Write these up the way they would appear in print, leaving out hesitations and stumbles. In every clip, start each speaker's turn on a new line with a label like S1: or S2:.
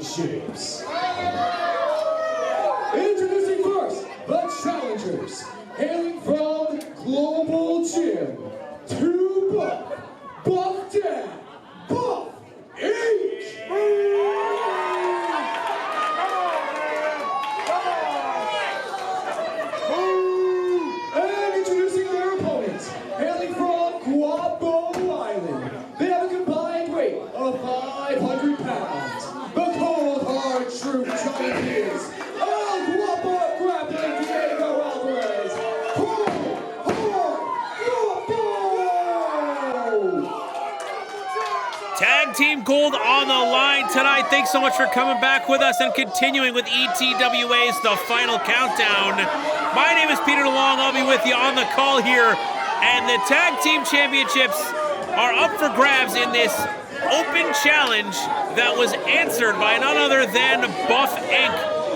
S1: Championships. Introducing first, the challengers, hailing from Global Gym, 2 Buff Dad, Buff Inc. And introducing their opponents, hailing from Guapos Island, they have a combined weight of 500 pounds. The cold, hard truth giant is El Guapo grappling Diego Alvarez. Cold, hard, Guapo!
S2: Tag Team Gold on the line tonight. Thanks so much for coming back with us and continuing with ETWA's The Final Countdown. My name is Peter DeLong. I'll be with you on the call here. And the Tag Team Championships are up for grabs in this open challenge that was answered by none other than Buff Inc.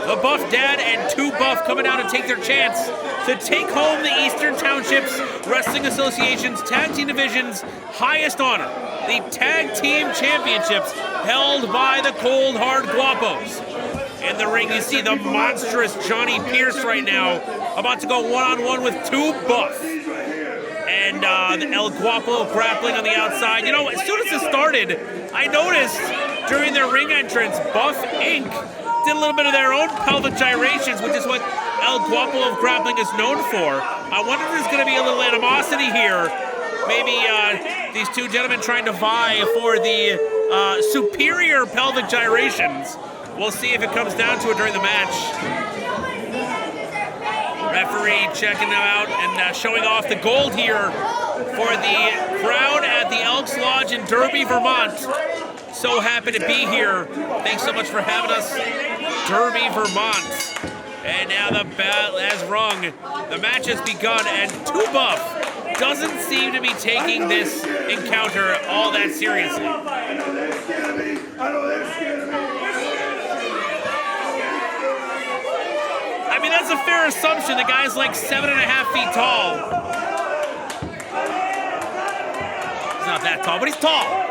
S2: The Buff Dad and 2 Buff coming out to take their chance to take home the Eastern Townships Wrestling Association's Tag Team Division's highest honor, the Tag Team Championships held by the Cold Hard Guapos. In the ring, you see the monstrous Johnny Pierce right now, about to go one-on-one with 2 Buff. And the El Guapo grappling on the outside. You know, as soon as it started, I noticed during their ring entrance, Buff Inc. did a little bit of their own pelvic gyrations, which is what El Guapo of grappling is known for. I wonder if there's going to be a little animosity here. Maybe these 2 gentlemen trying to vie for the superior pelvic gyrations. We'll see if it comes down to it during the match. Referee checking them out and showing off the gold here for the crowd at the Elks Lodge in Derby, Vermont. So happy to be here. Thanks so much for having us, Derby, Vermont. And now the bell has rung. The match has begun, and 2 Buff doesn't seem to be taking this encounter all that seriously.
S3: I know they're scared of me. I know they're scared of me.
S2: I mean, that's a fair assumption. The guy's like 7.5 feet tall. He's not that tall, but he's tall.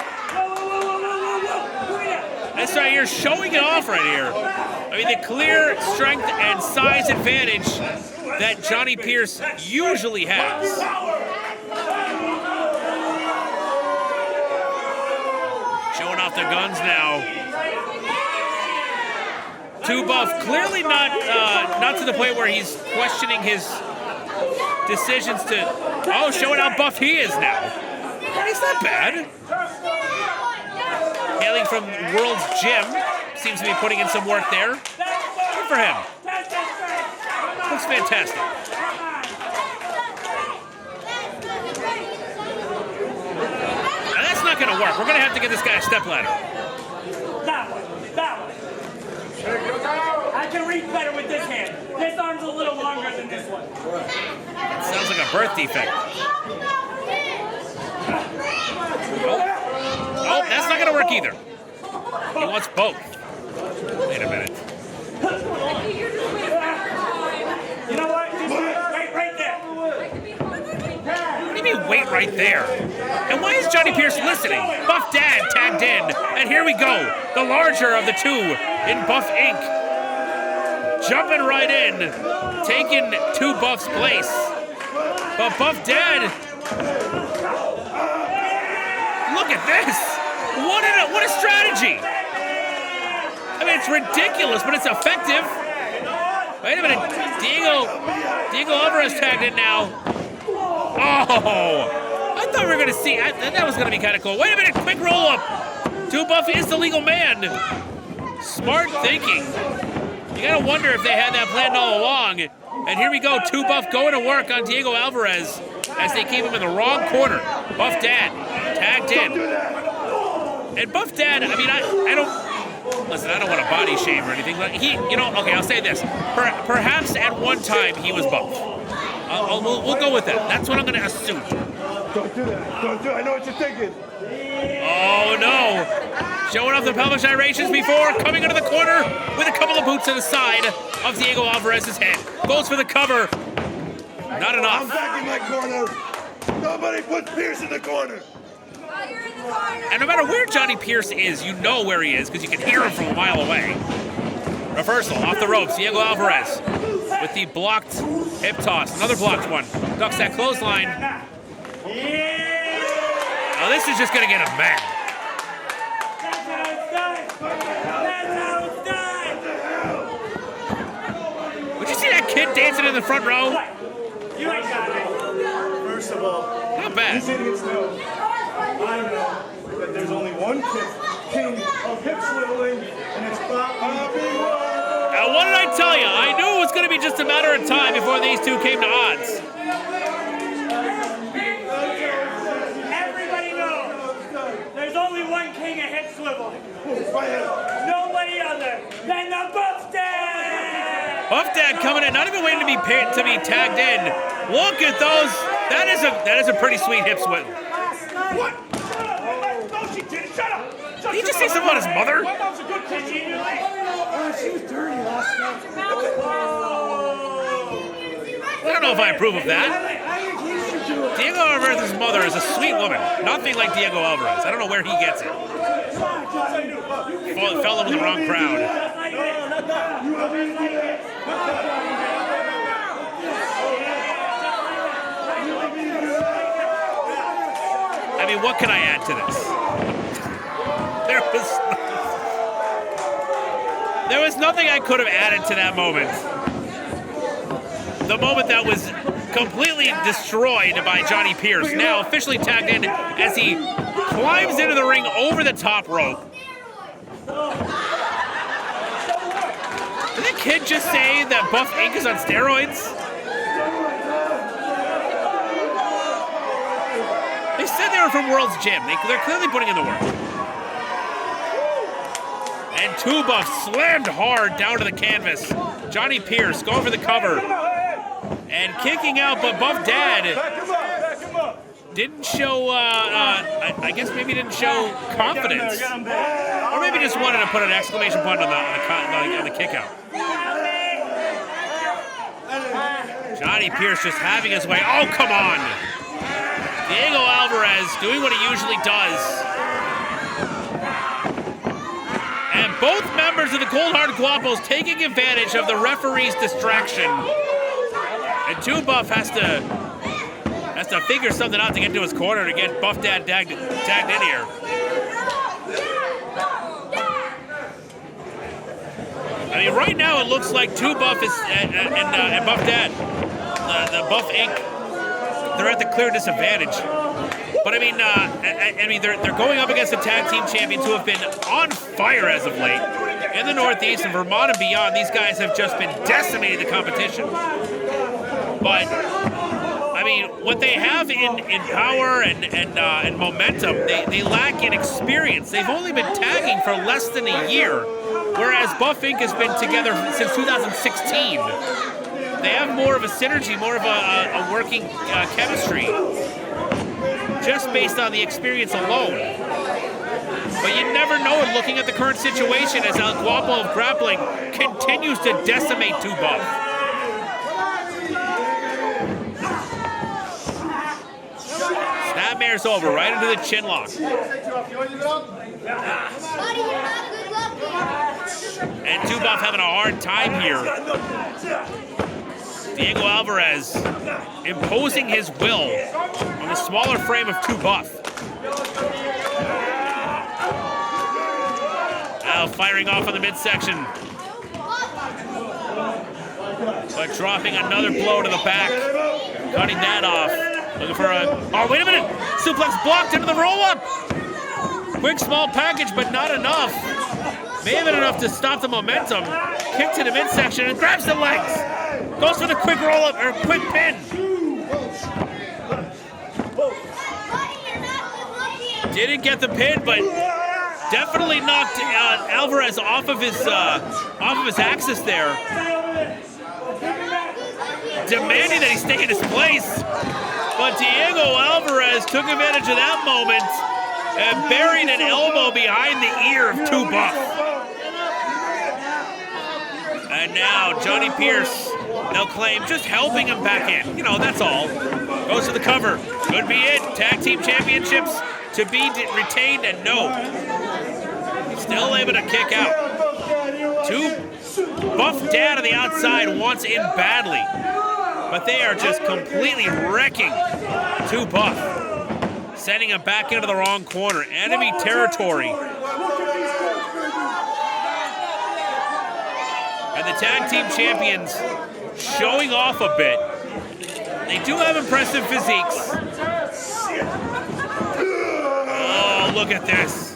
S2: That's right, you're showing it off right here. I mean, the clear strength and size advantage that Johnny Pierce usually has. Showing off their guns now. 2 Buff, clearly not to the point where he's questioning his decisions to, showing how buff he is now. He's not bad. Hailing from World's Gym, seems to be putting in some work there. Good for him. Looks fantastic. Now that's not going to work. We're going to have to get this guy a stepladder.
S4: That one. I can reach better with this hand. This arm's a little longer than this one.
S2: That sounds like a birth defect. Oh, that's not going to work either. He wants both. Wait a minute.
S4: You know what? Just wait right there.
S2: What do you mean, wait right there? And why is Johnny Pierce listening? Buff Dad tagged in, and here we go. The larger of the 2 in Buff Inc. Jumping right in, taking 2 Buff's place. But Buff Dad, look at this. What a strategy. I mean, it's ridiculous, but it's effective. Wait a minute. Diego Alvarez tagged in now. Oh, I thought we were going to see. That was going to be kind of cool. Wait a minute. Quick roll up. 2 Buff is the legal man. Smart thinking. You got to wonder if they had that planned all along. And here we go. 2 Buff going to work on Diego Alvarez as they keep him in the wrong corner. Buff Dad tagged in. And Buff Dad, I mean, I don't want to body shame or anything, but okay, I'll say this. Perhaps at one time he was Buff. We'll go with that. That's what I'm going to assume.
S3: Don't do that. Don't do it. I know what you're thinking.
S2: Oh, no. Showing off the pelvic gyrations before, coming into the corner with a couple of boots to the side of Diego Alvarez's head. Goes for the cover. Not enough.
S3: I'm back in my corner. Nobody puts Pierce in the corner.
S2: And no matter where Johnny Pierce is, you know where he is because you can hear him from a mile away. Reversal off the ropes. Diego Alvarez with the blocked hip toss. Another blocked one. Ducks that clothesline. Oh, this is just going to get him mad.
S4: That's how it's done. That's how it's done.
S2: Would you see that kid dancing in the front row?
S4: You ain't got it.
S3: First of all,
S2: Not bad.
S3: these idiots know. I know that there's only one king of hip swiveling, and it's Bobby.
S2: Now, what did I tell you? I knew it was going to be just a matter of time before these two came to odds.
S4: Everybody knows there's only one king of hip swivel. Nobody other than the Buff Dad.
S2: Buff Dad coming in, not even waiting to be tagged in. Look at those. That is a pretty sweet hip swivel.
S3: What? No, she didn't. Shut up.
S2: Did he just say something about his mother?
S3: My mom's a good kid.
S4: Did you do it?
S3: She was dirty last night.
S2: I don't know if I approve of that.
S3: I think he should do it.
S2: Diego Alvarez's mother is a sweet woman. Nothing like Diego Alvarez. I don't know where he gets it. Fell in with the wrong crowd. I mean, what can I add to this? There was nothing I could have added to that moment. The moment that was completely destroyed by Johnny Pierce, now officially tagged in as he climbs into the ring over the top rope. Did the kid just say that Buff Inc. is on steroids? They said they were from World's Gym. They're clearly putting in the work. And Two Buff slammed hard down to the canvas. Johnny Pierce going for the cover. And kicking out, but Buff Dad didn't show, I guess maybe didn't show confidence. Or maybe just wanted to put an exclamation point on the kick out. Johnny Pierce just having his way. Oh, come on. Diego Alvarez doing what he usually does. And both members of the Cold Hard Guapos taking advantage of the referee's distraction. And Two Buff has to figure something out to get to his corner to get Buff Dad tagged in here. I mean, right now it looks like Two Buff is and Buff Dad, the Buff Inc. They're at the clear disadvantage. But I mean, they're going up against the tag team champions who have been on fire as of late in the Northeast and Vermont and beyond. These guys have just been decimating the competition. But I mean, what they have in power and momentum, they lack in experience. They've only been tagging for less than a year, whereas Buff Inc. has been together since 2016. They have more of a synergy, more of a working chemistry, just based on the experience alone. But you never know looking at the current situation as El Guapo of Grappling continues to decimate Two Buff. Snapmare's over, right into the chin lock. And Two Buff having a hard time here. Diego Alvarez imposing his will on the smaller frame of Two Buff. Now firing off on the midsection. But dropping another blow to the back. Cutting that off. Looking for a... Oh, wait a minute! Suplex blocked into the roll-up! Quick small package, but not enough. May have been enough to stop the momentum. Kick to the midsection and grabs the legs. Goes for the quick roll-up, or quick pin. Didn't get the pin, but definitely knocked Alvarez off of his axis there. Demanding that he stay in his place. But Diego Alvarez took advantage of that moment and buried an elbow behind the ear of Two Buff. And now Johnny Pierce, they'll claim, just helping him back in. You know, that's all. Goes to the cover. Could be it. Tag team championships to be retained, and no. Still able to kick out. Buff Dad on the outside wants in badly, but they are just completely wrecking Too Buff, sending him back into the wrong corner. Enemy territory. And the tag team champions showing off a bit. They do have impressive physiques. Oh, look at this.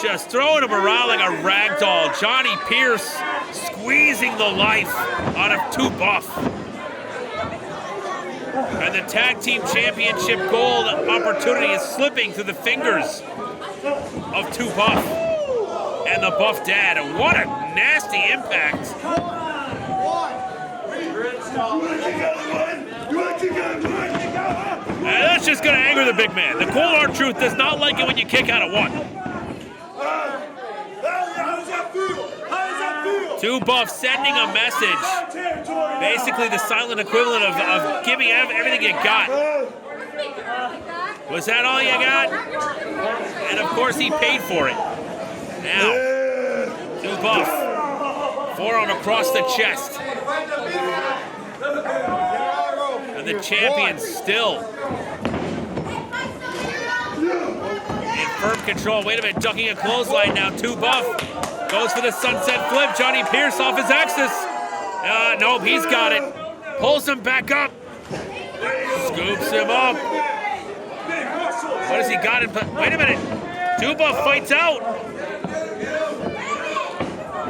S2: Just throwing him around like a rag doll. Johnny Pierce squeezing the life out of Too Buff. And the tag team championship gold opportunity is slipping through the fingers of Too Buff and the Buff Dad. And what a nasty impact. And that's just going to anger the big man. The cold hard truth does not like it when you kick out at one. Too Buff sending a message. Basically the silent equivalent of giving everything you got. Was that all you got? And of course he paid for it. Now, Too Buff. Forearm across the chest. And the champion still in firm control. Wait a minute, ducking a clothesline now. Too Buff goes for the sunset flip. Johnny Pierce off his axis. Nope, he's got it. Pulls him back up. Scoops him up. What has he got? Wait a minute. Too Buff fights out.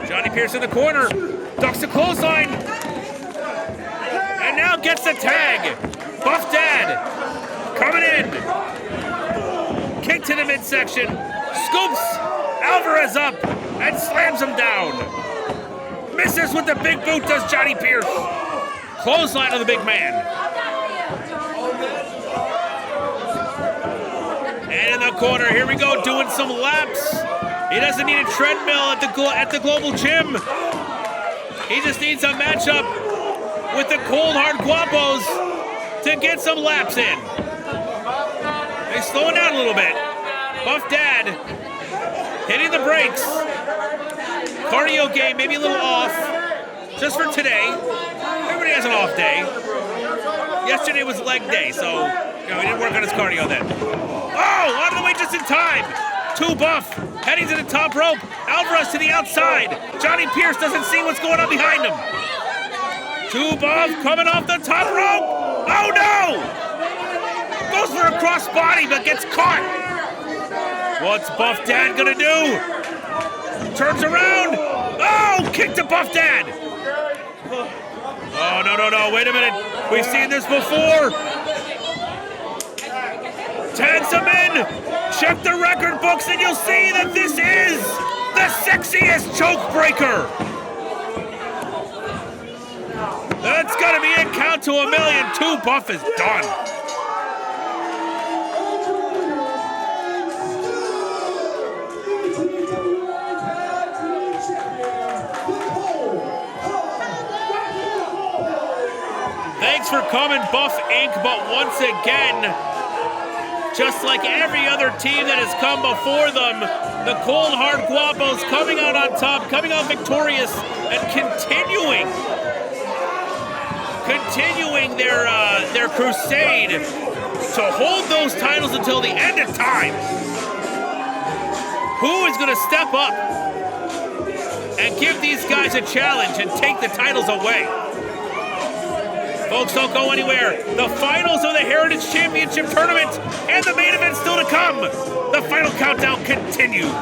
S2: Johnny Pierce in the corner. Ducks the clothesline. And now gets the tag. Buff Dad coming in. Kick to the midsection. Scoops Alvarez up and slams him down. Misses with the big boot, does Johnny Pierce. Clothesline of the big man. And in the corner, here we go, doing some laps. He doesn't need a treadmill at the Global Gym. He just needs a matchup with the cold hard Guapos to get some laps in. He's slowing down a little bit. Buff Dad hitting the brakes. Cardio game maybe a little off. Just for today. Everybody has an off day. Yesterday was leg day, so he didn't work on his cardio then. Oh, out of the way just in time. Too Buff heading to the top rope. Alvarez to the outside. Johnny Pierce doesn't see what's going on behind him. Too Buff coming off the top rope. Oh no! Goes for a cross body but gets caught. What's Buff Dad gonna do? Turns around. Oh, kick to Buff Dad. Oh, no, wait a minute. We've seen this before. Tags him in. Check the record books and you'll see that this is the sexiest choke breaker. That's gotta be a count to a million. Too Buff is done. Thanks for coming, Buff Inc., but once again, just like every other team that has come before them, the cold hard Guapos coming out on top, coming out victorious, and continuing their crusade to hold those titles until the end of time. Who is going to step up and give these guys a challenge and take the titles away? Folks, don't go anywhere. The finals of the Heritage Championship Tournament and the main event still to come. The final countdown continues.